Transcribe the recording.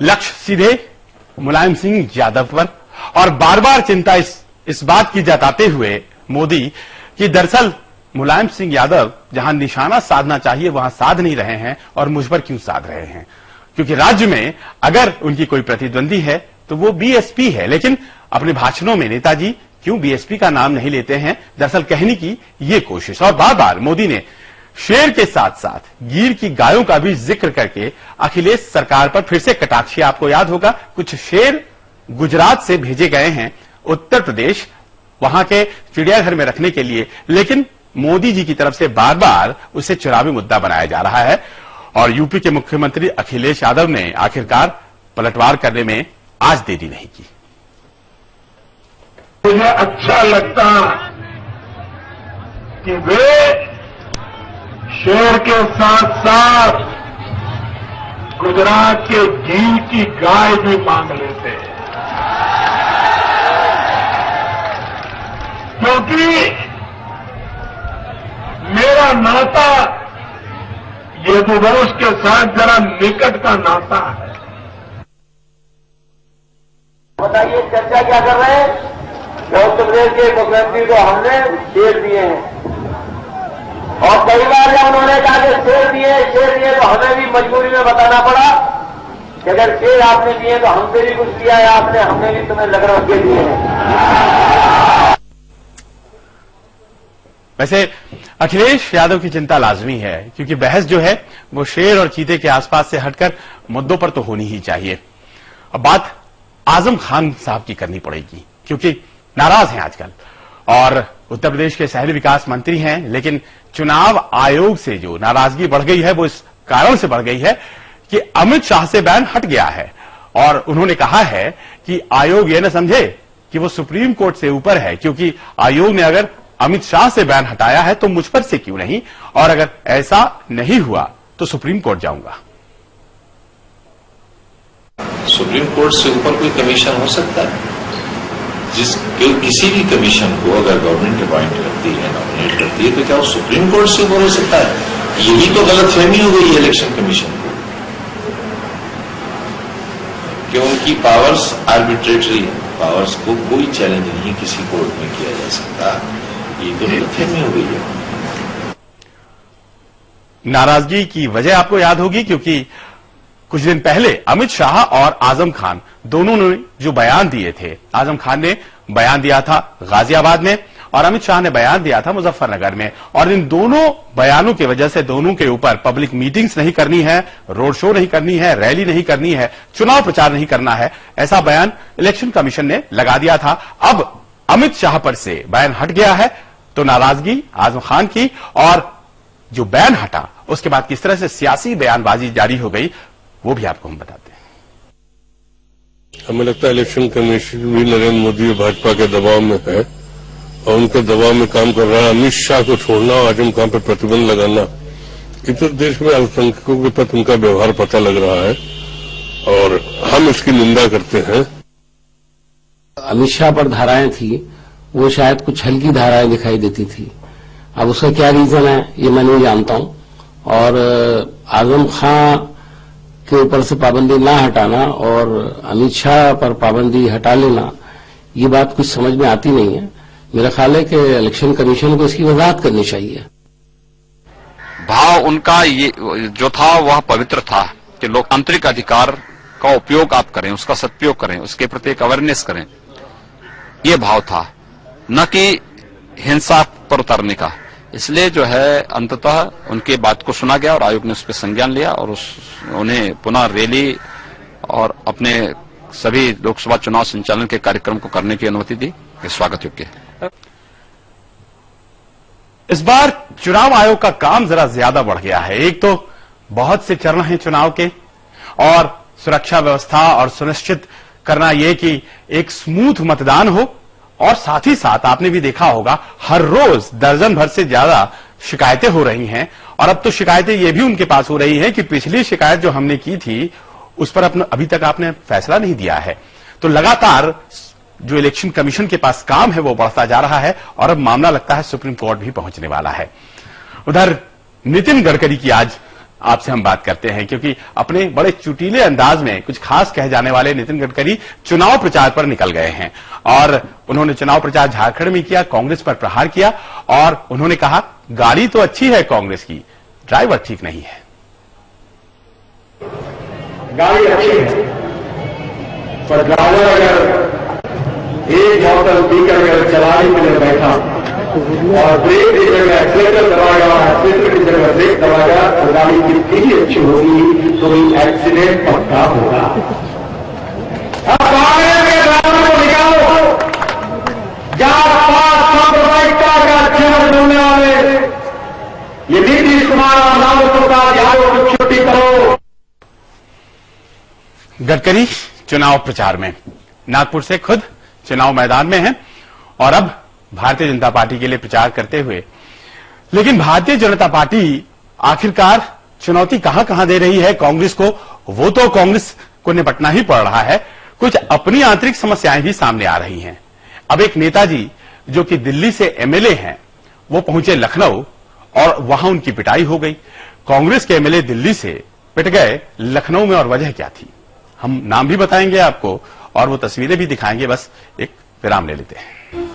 लक्ष्य सीधे मुलायम सिंह यादव पर और बार बार चिंता इस बात की जताते हुए मोदी कि दरअसल मुलायम सिंह यादव जहां निशाना साधना चाहिए वहां साध नहीं रहे हैं और मुझ पर क्यों साध रहे हैं, क्योंकि राज्य में अगर उनकी कोई प्रतिद्वंदी है तो वो बीएसपी है। लेकिन अपने भाषणों में नेताजी क्यों बीएसपी का नाम नहीं लेते हैं, दरअसल कहने की ये कोशिश। और बार बार मोदी ने शेर के साथ साथ गिर की गायों का भी जिक्र करके अखिलेश सरकार पर फिर से कटाक्ष। आपको याद होगा कुछ शेर गुजरात से भेजे गए हैं उत्तर प्रदेश वहां के चिड़ियाघर में रखने के लिए, लेकिन मोदी जी की तरफ से बार बार उसे चुनावी मुद्दा बनाया जा रहा है। और यूपी के मुख्यमंत्री अखिलेश यादव ने आखिरकार पलटवार करने में आज देरी नहीं की। मुझे अच्छा लगता कि वे शेर के साथ साथ गुजरात के घी की गाय भी मांग लेते हैं, क्योंकि मेरा नाता यदुवंश के साथ जरा निकट का नाता है। बताइए चर्चा क्या कर रहे हैं? उत्तर प्रदेश के मुख्यमंत्री को हमने शेर दिए हैं और कई बार जब उन्होंने कहा कि शेर दिए तो हमें भी मजबूरी में बताना पड़ा कि अगर शेर आपने दिए तो हमसे भी कुछ दिया है आपने, हमने भी तुम्हें लग रखे दिए हैं। वैसे अखिलेश यादव की चिंता लाजमी है, क्योंकि बहस जो है वो शेर और चीते के आसपास से हटकर मुद्दों पर तो होनी ही चाहिए। अब बात आजम खान साहब की करनी पड़ेगी, क्योंकि नाराज हैं आजकल और उत्तर प्रदेश के शहरी विकास मंत्री हैं, लेकिन चुनाव आयोग से जो नाराजगी बढ़ गई है वो इस कारण से बढ़ गई है कि अमित शाह से बैन हट गया है और उन्होंने कहा है कि आयोग ये न समझे कि वो सुप्रीम कोर्ट से ऊपर है, क्योंकि आयोग ने अगर अमित शाह से बैन हटाया है तो मुझ पर से क्यों नहीं, और अगर ऐसा नहीं हुआ तो सुप्रीम कोर्ट जाऊंगा। सुप्रीम कोर्ट से ऊपर कोई कमीशन हो सकता है? किसी भी कमीशन को अगर गवर्नमेंट अपॉइंट करती है, नॉमिनेट करती है, तो क्या वो सुप्रीम कोर्ट से ऊपर हो सकता है? यही तो गलतफहमी हो गई है इलेक्शन कमीशन को कि उनकी पावर्स आर्बिट्रेटरी है, पावर्स को कोई चैलेंज नहीं किसी कोर्ट में किया जा सकता। ये तो गलतफहमी हो गई है। नाराजगी की वजह आपको याद होगी, क्योंकि कुछ दिन पहले अमित शाह और आजम खान दोनों ने जो बयान दिए थे, आजम खान ने बयान दिया था गाजियाबाद में और अमित शाह ने बयान दिया था मुजफ्फरनगर में, और इन दोनों बयानों की वजह से दोनों के ऊपर पब्लिक मीटिंग्स नहीं करनी है, रोड शो नहीं करनी है, रैली नहीं करनी है, चुनाव प्रचार नहीं करना है, ऐसा बयान इलेक्शन कमीशन ने लगा दिया था। अब अमित शाह पर से बयान हट गया है तो नाराजगी आजम खान की, और जो बैन हटा उसके बाद किस तरह से सियासी बयानबाजी जारी हो गई वो भी आपको हम बताते हैं। हमें लगता है इलेक्शन कमीशन भी नरेंद्र मोदी और भाजपा के दबाव में है और उनके दबाव में काम कर रहा है। अमित शाह को छोड़ना और आजम खान पर प्रतिबंध लगाना, इस देश में अल्पसंख्यकों के प्रति उनका व्यवहार पता लग रहा है और हम इसकी निंदा करते हैं। अमित शाह पर धाराएं थी वो शायद कुछ हल्की धाराएं दिखाई देती थी, अब उसका क्या रीजन है ये मैं नहीं जानता हूं। और आजम खां के ऊपर से पाबंदी ना हटाना और अमित शाह पर पाबंदी हटा लेना, ये बात कुछ समझ में आती नहीं है। मेरा ख्याल है कि इलेक्शन कमीशन को इसकी वजाहत करनी चाहिए। भाव उनका ये जो था वह पवित्र था कि लोकतांत्रिक अधिकार का उपयोग आप करें, उसका सदुपयोग करें, उसके प्रति एक अवेयरनेस करें, ये भाव था, न कि हिंसा पर उतरने का। इसलिए जो है अंततः उनके बात को सुना गया और आयोग ने उस पर संज्ञान लिया और उन्हें पुनः रैली और अपने सभी लोकसभा चुनाव संचालन के कार्यक्रम को करने की अनुमति दी। ये स्वागत योग्य है। इस बार चुनाव आयोग का काम जरा ज्यादा बढ़ गया है। एक तो बहुत से चरण हैं चुनाव के और सुरक्षा व्यवस्था और सुनिश्चित करना यह कि एक स्मूथ मतदान हो, और साथ ही साथ आपने भी देखा होगा हर रोज दर्जन भर से ज्यादा शिकायतें हो रही हैं, और अब तो शिकायतें ये भी उनके पास हो रही हैं कि पिछली शिकायत जो हमने की थी उस पर अभी तक आपने फैसला नहीं दिया है। तो लगातार जो इलेक्शन कमीशन के पास काम है वो बढ़ता जा रहा है और अब मामला लगता है सुप्रीम कोर्ट भी पहुंचने वाला है। उधर नितिन गडकरी की आज आपसे हम बात करते हैं, क्योंकि अपने बड़े चुटीले अंदाज में कुछ खास कह जाने वाले नितिन गडकरी चुनाव प्रचार पर निकल गए हैं और उन्होंने चुनाव प्रचार झारखंड में किया, कांग्रेस पर प्रहार किया और उन्होंने कहा गाड़ी तो अच्छी है कांग्रेस की, ड्राइवर ठीक नहीं है। गाड़ी अच्छी है पर ड्राइवर अगर एक बोतल पीकर अगर चलाने के लिए बैठा और ब्रेक की जगह एक्सीलेटर दबाएगा, एक्सीलेटर की जगह ब्रेक दबाएगा तो गाड़ी कितनी ही अच्छी होगी तो एक्सीडेंट पक्का होगा। अब ड्राइवर को निकालो, सांप्रदायिकता का अच्छा बोलने वाले ये नीतीश कुमार और लालू प्रसाद यादव की छुट्टी करो। गडकरी चुनाव प्रचार में, नागपुर से खुद चुनाव मैदान में हैं और अब भारतीय जनता पार्टी के लिए प्रचार करते हुए, लेकिन भारतीय जनता पार्टी आखिरकार चुनौती कहां कहां दे रही है कांग्रेस को, वो तो कांग्रेस को निपटना ही पड़ रहा है, कुछ अपनी आंतरिक समस्याएं भी सामने आ रही हैं। अब एक नेताजी जो कि दिल्ली से एमएलए हैं, वो पहुंचे लखनऊ और वहां उनकी पिटाई हो गई। कांग्रेस के एमएलए दिल्ली से पिट गए लखनऊ में और वजह क्या थी, हम नाम भी बताएंगे आपको और वो तस्वीरें भी दिखाएंगे। बस एक विराम ले लेते हैं।